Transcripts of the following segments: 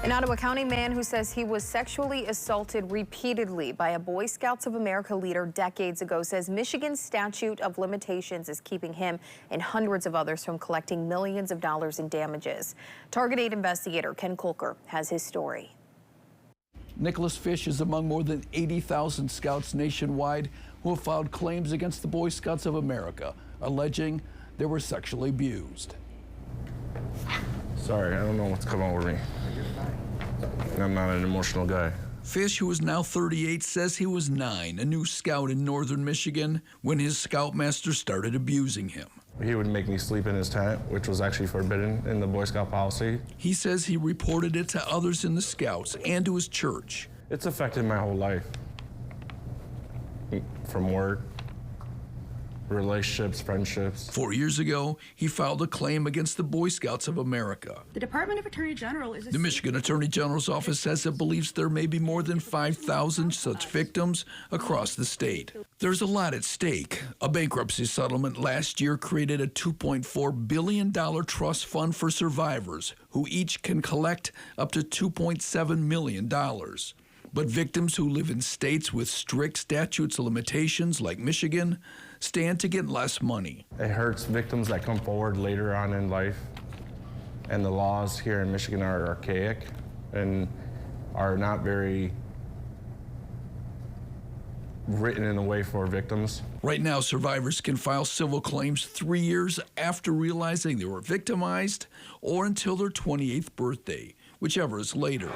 An Ottawa County man who says he was sexually assaulted repeatedly by a Boy Scouts of America leader decades ago says Michigan's statute of limitations is keeping him and hundreds of others from collecting millions of dollars in damages. Target 8 investigator Ken Kolker has his story. Nicholas Fish is among more than 80,000 scouts nationwide who have filed claims against the Boy Scouts of America, alleging they were sexually abused. Sorry, I don't know what's coming over me. I'm not an emotional guy. Fish, who is now 38, says he was 9, a new scout in northern Michigan, when his scoutmaster started abusing him. He would make me sleep in his tent, which was actually forbidden in the Boy Scout policy. He says he reported it to others in the Scouts and to his church. It's affected my whole life. From work, relationships, friendships. 4 years ago, he filed a claim against the Boy Scouts of America. The Department of Attorney General is... The Michigan Attorney General's office says it believes there may be more than 5,000 such victims across the state. There's a lot at stake. A bankruptcy settlement last year created a $2.4 billion trust fund for survivors, who each can collect up to $2.7 million. But victims who live in states with strict statutes of limitations, like Michigan, stand to get less money. It hurts victims that come forward later on in life, and the laws here in Michigan are archaic and are not very written in a way for victims. Right now, survivors can file civil claims 3 years after realizing they were victimized, or until their 28th birthday, whichever is later.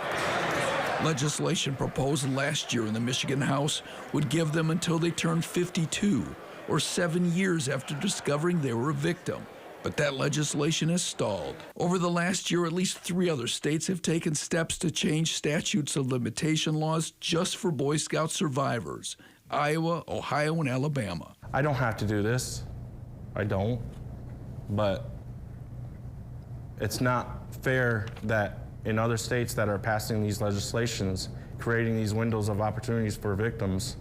Legislation proposed last year in the Michigan House would give them until they turned 52, or 7 years after discovering they were a victim. But that legislation has stalled. Over the last year, at least 3 other states have taken steps to change statutes of limitation laws just for Boy Scout survivors: Iowa, Ohio, and Alabama. I don't have to do this. I don't. But it's not fair that in other states that are passing these legislations, creating these windows of opportunities for victims,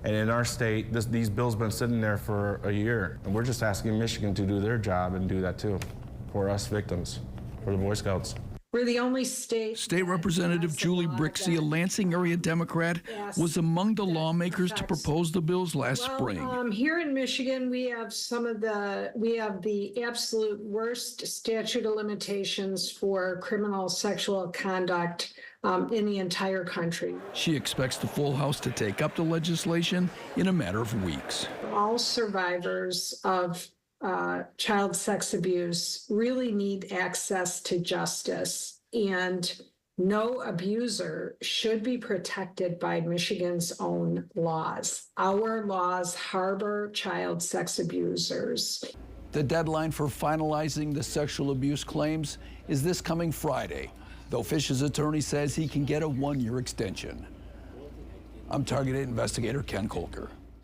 and in our state, these bills have been sitting there for a year, and we're just asking Michigan to do their job and do that too, for us victims, for the Boy Scouts. We're the only state. State Representative Julie Brixey, a Lansing area Democrat, was among the lawmakers to propose the bills last spring. Here in Michigan, we have the absolute worst statute of limitations for criminal sexual conduct in the entire country. She expects the full House to take up the legislation in a matter of weeks. All survivors of child sex abuse really need access to justice, and no abuser should be protected by Michigan's own laws. Our laws harbor child sex abusers. The deadline for finalizing the sexual abuse claims is this coming Friday, though Fish's attorney says he can get a 1-year extension. I'm Target 8 investigator Ken Kolker.